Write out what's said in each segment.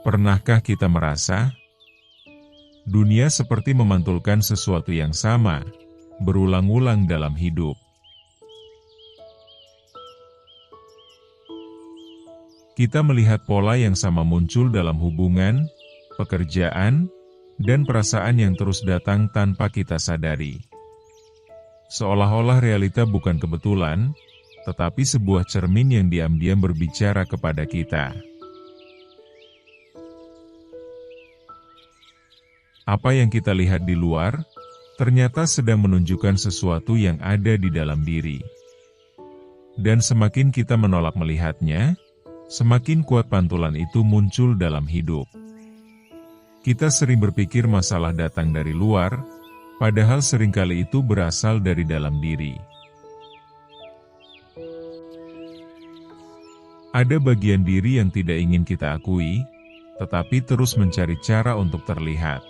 Pernahkah kita merasa dunia seperti memantulkan sesuatu yang sama, berulang-ulang dalam hidup? Kita melihat pola yang sama muncul dalam hubungan, pekerjaan, dan perasaan yang terus datang tanpa kita sadari. Seolah-olah realita bukan kebetulan, tetapi sebuah cermin yang diam-diam berbicara kepada kita. Apa yang kita lihat di luar, ternyata sedang menunjukkan sesuatu yang ada di dalam diri. Dan semakin kita menolak melihatnya, semakin kuat pantulan itu muncul dalam hidup. Kita sering berpikir masalah datang dari luar, padahal seringkali itu berasal dari dalam diri. Ada bagian diri yang tidak ingin kita akui, tetapi terus mencari cara untuk terlihat.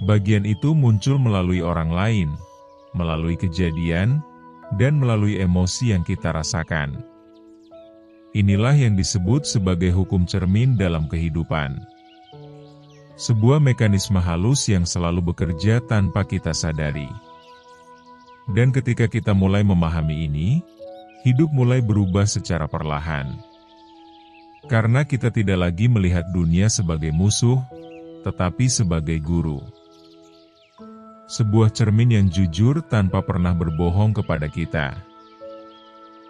Bagian itu muncul melalui orang lain, melalui kejadian, dan melalui emosi yang kita rasakan. Inilah yang disebut sebagai hukum cermin dalam kehidupan. Sebuah mekanisme halus yang selalu bekerja tanpa kita sadari. Dan ketika kita mulai memahami ini, hidup mulai berubah secara perlahan. Karena kita tidak lagi melihat dunia sebagai musuh, tetapi sebagai guru. Sebuah cermin yang jujur tanpa pernah berbohong kepada kita.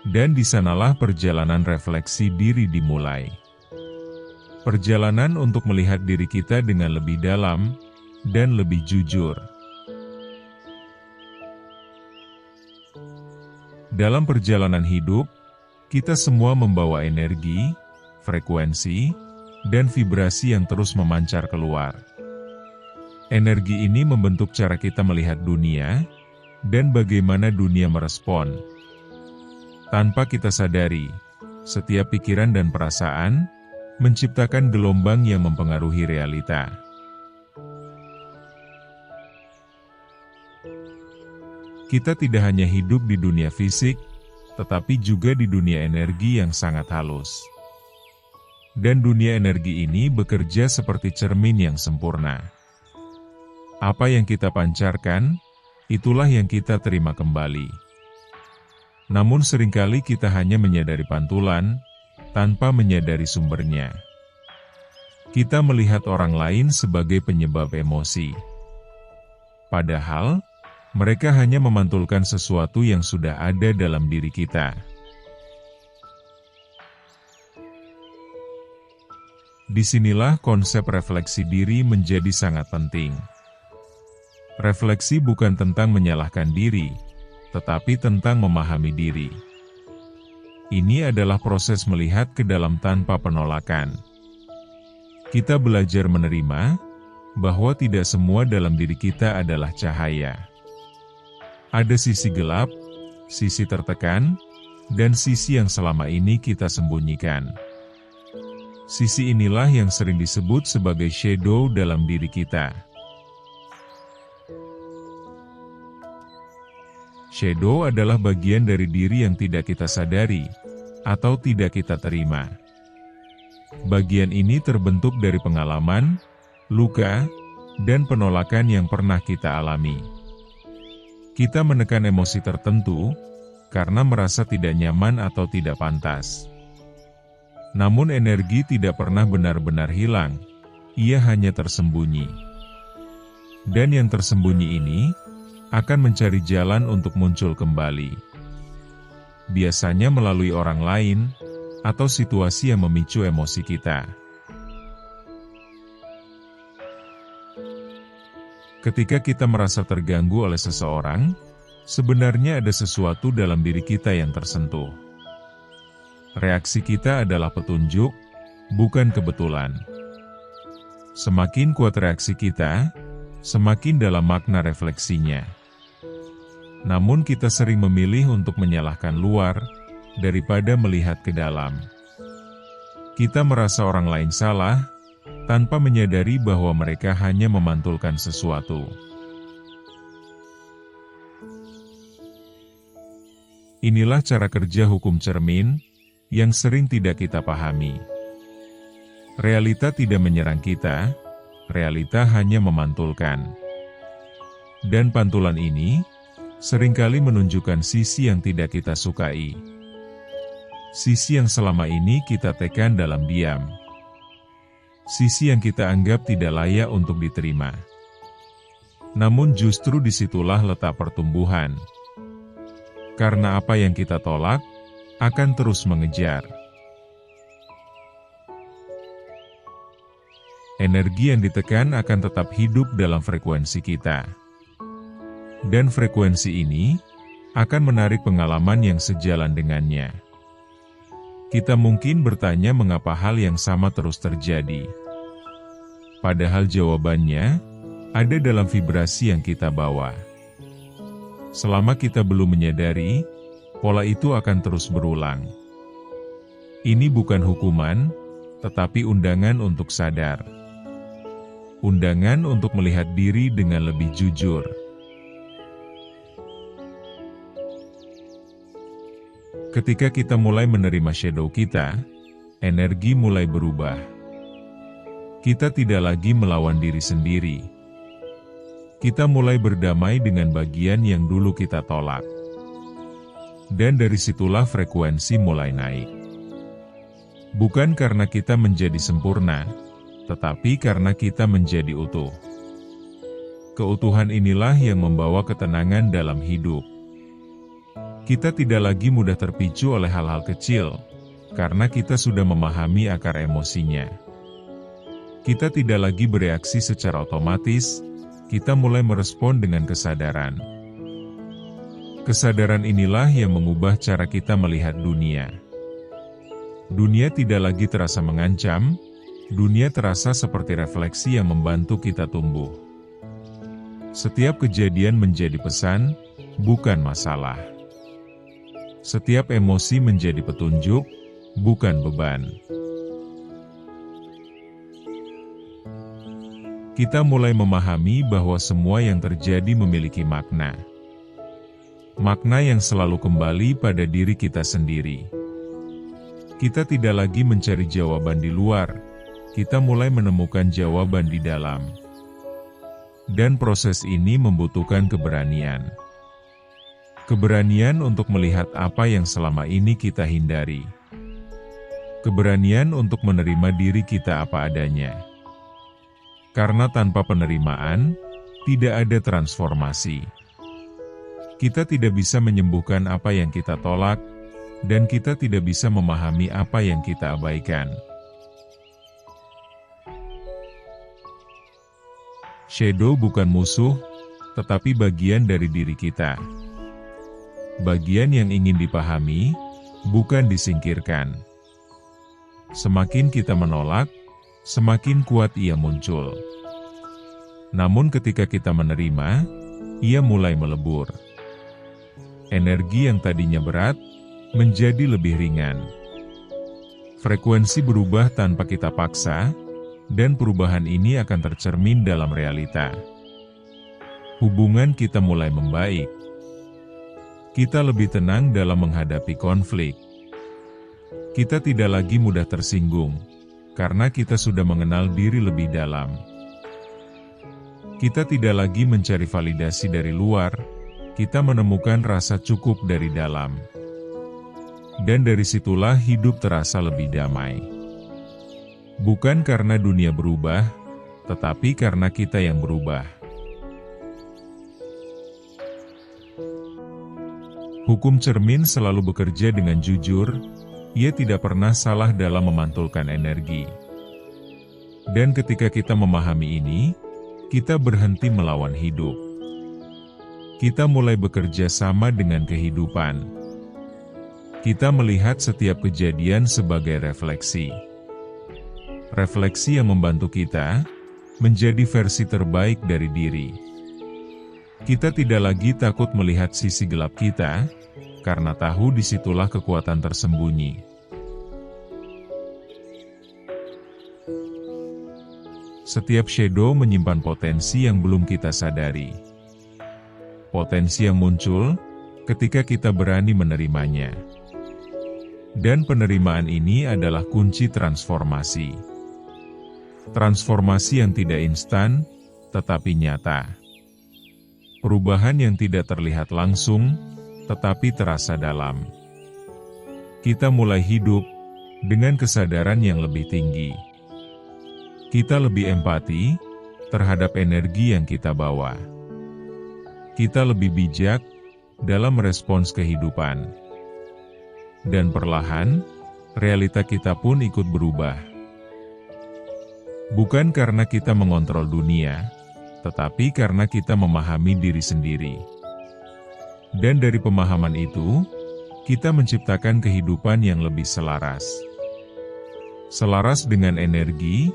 Dan di sanalah perjalanan refleksi diri dimulai. Perjalanan untuk melihat diri kita dengan lebih dalam dan lebih jujur. Dalam perjalanan hidup, kita semua membawa energi, frekuensi, dan vibrasi yang terus memancar keluar. Energi ini membentuk cara kita melihat dunia, dan bagaimana dunia merespon. Tanpa kita sadari, setiap pikiran dan perasaan menciptakan gelombang yang mempengaruhi realita. Kita tidak hanya hidup di dunia fisik, tetapi juga di dunia energi yang sangat halus. Dan dunia energi ini bekerja seperti cermin yang sempurna. Apa yang kita pancarkan, itulah yang kita terima kembali. Namun seringkali kita hanya menyadari pantulan, tanpa menyadari sumbernya. Kita melihat orang lain sebagai penyebab emosi. Padahal, mereka hanya memantulkan sesuatu yang sudah ada dalam diri kita. Disinilah konsep refleksi diri menjadi sangat penting. Refleksi bukan tentang menyalahkan diri, tetapi tentang memahami diri. Ini adalah proses melihat ke dalam tanpa penolakan. Kita belajar menerima bahwa tidak semua dalam diri kita adalah cahaya. Ada sisi gelap, sisi tertekan, dan sisi yang selama ini kita sembunyikan. Sisi inilah yang sering disebut sebagai shadow dalam diri kita. Shadow adalah bagian dari diri yang tidak kita sadari, atau tidak kita terima. Bagian ini terbentuk dari pengalaman, luka, dan penolakan yang pernah kita alami. Kita menekan emosi tertentu, karena merasa tidak nyaman atau tidak pantas. Namun energi tidak pernah benar-benar hilang, ia hanya tersembunyi. Dan yang tersembunyi ini, akan mencari jalan untuk muncul kembali. Biasanya melalui orang lain, atau situasi yang memicu emosi kita. Ketika kita merasa terganggu oleh seseorang, sebenarnya ada sesuatu dalam diri kita yang tersentuh. Reaksi kita adalah petunjuk, bukan kebetulan. Semakin kuat reaksi kita, semakin dalam makna refleksinya. Namun kita sering memilih untuk menyalahkan luar, daripada melihat ke dalam. Kita merasa orang lain salah, tanpa menyadari bahwa mereka hanya memantulkan sesuatu. Inilah cara kerja hukum cermin, yang sering tidak kita pahami. Realita tidak menyerang kita, realita hanya memantulkan. Dan pantulan ini seringkali menunjukkan sisi yang tidak kita sukai. Sisi yang selama ini kita tekan dalam diam. Sisi yang kita anggap tidak layak untuk diterima. Namun justru disitulah letak pertumbuhan. Karena apa yang kita tolak akan terus mengejar. Energi yang ditekan akan tetap hidup dalam frekuensi kita. Dan frekuensi ini akan menarik pengalaman yang sejalan dengannya. Kita mungkin bertanya mengapa hal yang sama terus terjadi. Padahal jawabannya ada dalam vibrasi yang kita bawa. Selama kita belum menyadari, pola itu akan terus berulang. Ini bukan hukuman, tetapi undangan untuk sadar. Undangan untuk melihat diri dengan lebih jujur. Ketika kita mulai menerima shadow kita, energi mulai berubah. Kita tidak lagi melawan diri sendiri. Kita mulai berdamai dengan bagian yang dulu kita tolak. Dan dari situlah frekuensi mulai naik. Bukan karena kita menjadi sempurna, tetapi karena kita menjadi utuh. Keutuhan inilah yang membawa ketenangan dalam hidup. Kita tidak lagi mudah terpicu oleh hal-hal kecil, karena kita sudah memahami akar emosinya. Kita tidak lagi bereaksi secara otomatis, kita mulai merespon dengan kesadaran. Kesadaran inilah yang mengubah cara kita melihat dunia. Dunia tidak lagi terasa mengancam, dunia terasa seperti refleksi yang membantu kita tumbuh. Setiap kejadian menjadi pesan, bukan masalah. Setiap emosi menjadi petunjuk, bukan beban. Kita mulai memahami bahwa semua yang terjadi memiliki makna. Makna yang selalu kembali pada diri kita sendiri. Kita tidak lagi mencari jawaban di luar, kita mulai menemukan jawaban di dalam. Dan proses ini membutuhkan keberanian. Keberanian untuk melihat apa yang selama ini kita hindari. Keberanian untuk menerima diri kita apa adanya. Karena tanpa penerimaan, tidak ada transformasi. Kita tidak bisa menyembuhkan apa yang kita tolak, dan kita tidak bisa memahami apa yang kita abaikan. Shadow bukan musuh, tetapi bagian dari diri kita. Bagian yang ingin dipahami, bukan disingkirkan. Semakin kita menolak, semakin kuat ia muncul. Namun ketika kita menerima, ia mulai melebur. Energi yang tadinya berat, menjadi lebih ringan. Frekuensi berubah tanpa kita paksa, dan perubahan ini akan tercermin dalam realita. Hubungan kita mulai membaik. Kita lebih tenang dalam menghadapi konflik. Kita tidak lagi mudah tersinggung, karena kita sudah mengenal diri lebih dalam. Kita tidak lagi mencari validasi dari luar, kita menemukan rasa cukup dari dalam. Dan dari situlah hidup terasa lebih damai. Bukan karena dunia berubah, tetapi karena kita yang berubah. Hukum cermin selalu bekerja dengan jujur, ia tidak pernah salah dalam memantulkan energi. Dan ketika kita memahami ini, kita berhenti melawan hidup. Kita mulai bekerja sama dengan kehidupan. Kita melihat setiap kejadian sebagai refleksi. Refleksi yang membantu kita menjadi versi terbaik dari diri. Kita tidak lagi takut melihat sisi gelap kita, karena tahu disitulah kekuatan tersembunyi. Setiap shadow menyimpan potensi yang belum kita sadari. Potensi yang muncul ketika kita berani menerimanya. Dan penerimaan ini adalah kunci transformasi. Transformasi yang tidak instan, tetapi nyata. Perubahan yang tidak terlihat langsung, tetapi terasa dalam. Kita mulai hidup dengan kesadaran yang lebih tinggi. Kita lebih empati terhadap energi yang kita bawa. Kita lebih bijak dalam merespons kehidupan. Dan perlahan, realita kita pun ikut berubah. Bukan karena kita mengontrol dunia, tetapi karena kita memahami diri sendiri. Dan dari pemahaman itu, kita menciptakan kehidupan yang lebih selaras. Selaras dengan energi,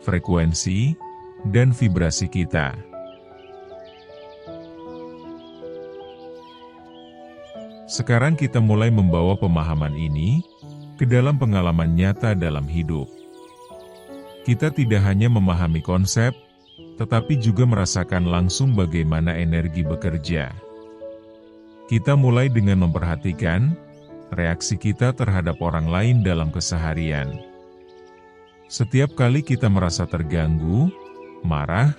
frekuensi, dan vibrasi kita. Sekarang kita mulai membawa pemahaman ini ke dalam pengalaman nyata dalam hidup. Kita tidak hanya memahami konsep, tetapi juga merasakan langsung bagaimana energi bekerja. Kita mulai dengan memperhatikan reaksi kita terhadap orang lain dalam keseharian. Setiap kali kita merasa terganggu, marah,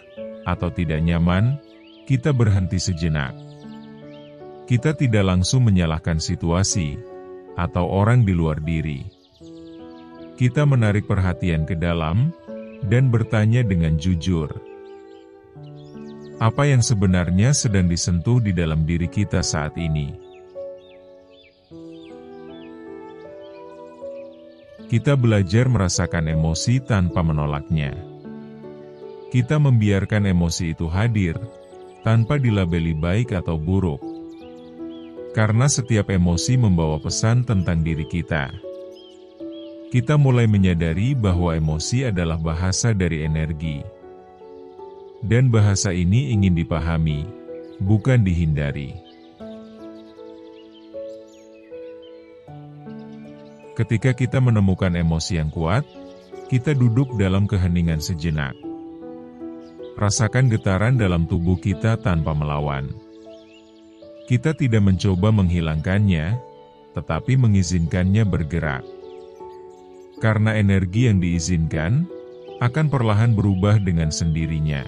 atau tidak nyaman, kita berhenti sejenak. Kita tidak langsung menyalahkan situasi atau orang di luar diri. Kita menarik perhatian ke dalam dan bertanya dengan jujur. Apa yang sebenarnya sedang disentuh di dalam diri kita saat ini? Kita belajar merasakan emosi tanpa menolaknya. Kita membiarkan emosi itu hadir, tanpa dilabeli baik atau buruk. Karena setiap emosi membawa pesan tentang diri kita. Kita mulai menyadari bahwa emosi adalah bahasa dari energi. Dan bahasa ini ingin dipahami, bukan dihindari. Ketika kita menemukan emosi yang kuat, kita duduk dalam keheningan sejenak. Rasakan getaran dalam tubuh kita tanpa melawan. Kita tidak mencoba menghilangkannya, tetapi mengizinkannya bergerak. Karena energi yang diizinkan akan perlahan berubah dengan sendirinya.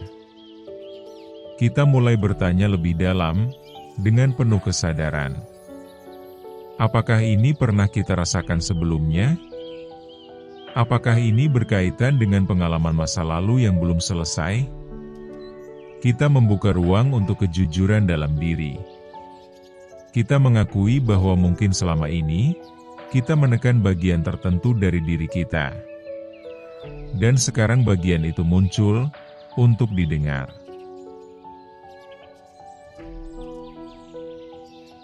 Kita mulai bertanya lebih dalam dengan penuh kesadaran. Apakah ini pernah kita rasakan sebelumnya? Apakah ini berkaitan dengan pengalaman masa lalu yang belum selesai? Kita membuka ruang untuk kejujuran dalam diri. Kita mengakui bahwa mungkin selama ini, kita menekan bagian tertentu dari diri kita. Dan sekarang bagian itu muncul untuk didengar.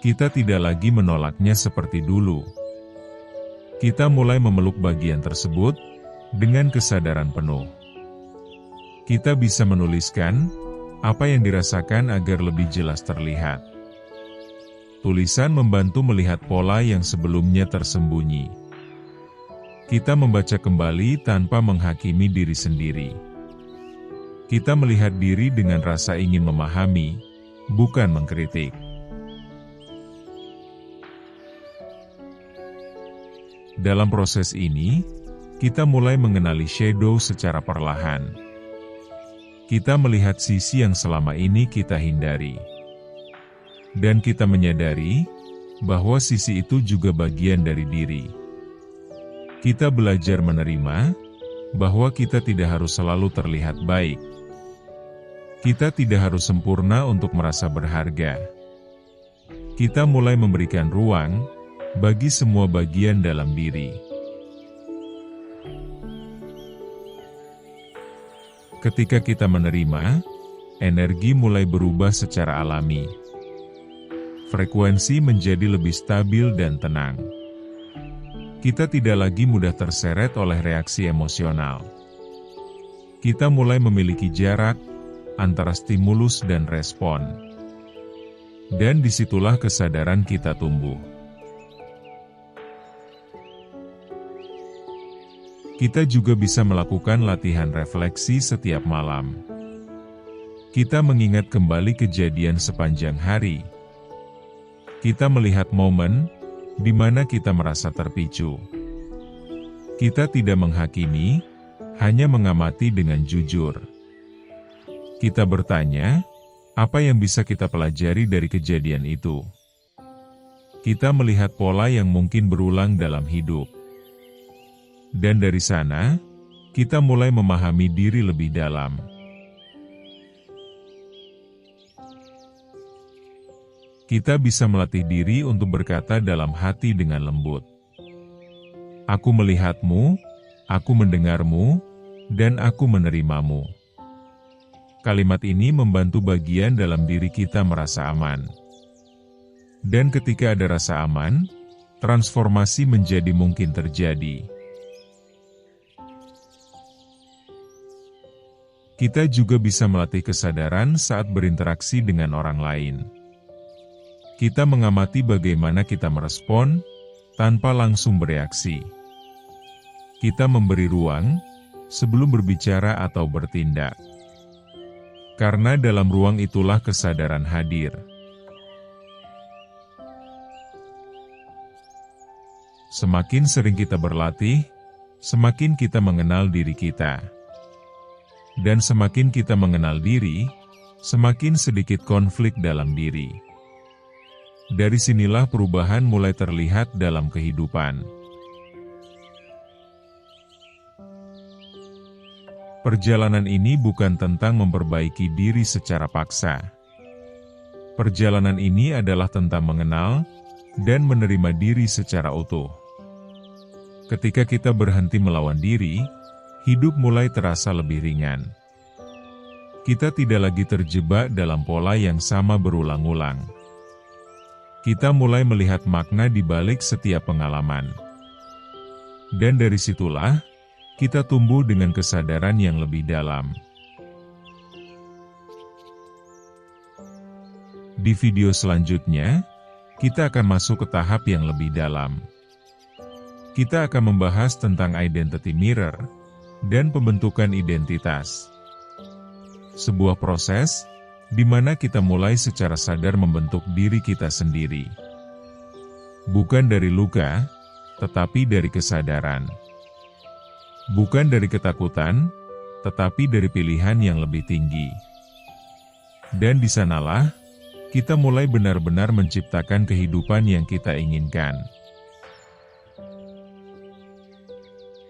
Kita tidak lagi menolaknya seperti dulu. Kita mulai memeluk bagian tersebut dengan kesadaran penuh. Kita bisa menuliskan apa yang dirasakan agar lebih jelas terlihat. Tulisan membantu melihat pola yang sebelumnya tersembunyi. Kita membaca kembali tanpa menghakimi diri sendiri. Kita melihat diri dengan rasa ingin memahami, bukan mengkritik. Dalam proses ini, kita mulai mengenali shadow secara perlahan. Kita melihat sisi yang selama ini kita hindari. Dan kita menyadari bahwa sisi itu juga bagian dari diri. Kita belajar menerima bahwa kita tidak harus selalu terlihat baik. Kita tidak harus sempurna untuk merasa berharga. Kita mulai memberikan ruang bagi semua bagian dalam diri. Ketika kita menerima, energi mulai berubah secara alami. Frekuensi menjadi lebih stabil dan tenang. Kita tidak lagi mudah terseret oleh reaksi emosional. Kita mulai memiliki jarak antara stimulus dan respon. Dan disitulah kesadaran kita tumbuh. Kita juga bisa melakukan latihan refleksi setiap malam. Kita mengingat kembali kejadian sepanjang hari. Kita melihat momen di mana kita merasa terpicu. Kita tidak menghakimi, hanya mengamati dengan jujur. Kita bertanya, apa yang bisa kita pelajari dari kejadian itu? Kita melihat pola yang mungkin berulang dalam hidup. Dan dari sana, kita mulai memahami diri lebih dalam. Kita bisa melatih diri untuk berkata dalam hati dengan lembut. Aku melihatmu, aku mendengarmu, dan aku menerimamu. Kalimat ini membantu bagian dalam diri kita merasa aman. Dan ketika ada rasa aman, transformasi menjadi mungkin terjadi. Kita juga bisa melatih kesadaran saat berinteraksi dengan orang lain. Kita mengamati bagaimana kita merespon, tanpa langsung bereaksi. Kita memberi ruang, sebelum berbicara atau bertindak. Karena dalam ruang itulah kesadaran hadir. Semakin sering kita berlatih, semakin kita mengenal diri kita. Dan semakin kita mengenal diri, semakin sedikit konflik dalam diri. Dari sinilah perubahan mulai terlihat dalam kehidupan. Perjalanan ini bukan tentang memperbaiki diri secara paksa. Perjalanan ini adalah tentang mengenal dan menerima diri secara utuh. Ketika kita berhenti melawan diri, hidup mulai terasa lebih ringan. Kita tidak lagi terjebak dalam pola yang sama berulang-ulang. Kita mulai melihat makna di balik setiap pengalaman. Dan dari situlah, kita tumbuh dengan kesadaran yang lebih dalam. Di video selanjutnya, kita akan masuk ke tahap yang lebih dalam. Kita akan membahas tentang identity mirror dan pembentukan identitas. Sebuah proses di mana kita mulai secara sadar membentuk diri kita sendiri. Bukan dari luka, tetapi dari kesadaran. Bukan dari ketakutan, tetapi dari pilihan yang lebih tinggi. Dan di sanalah, kita mulai benar-benar menciptakan kehidupan yang kita inginkan.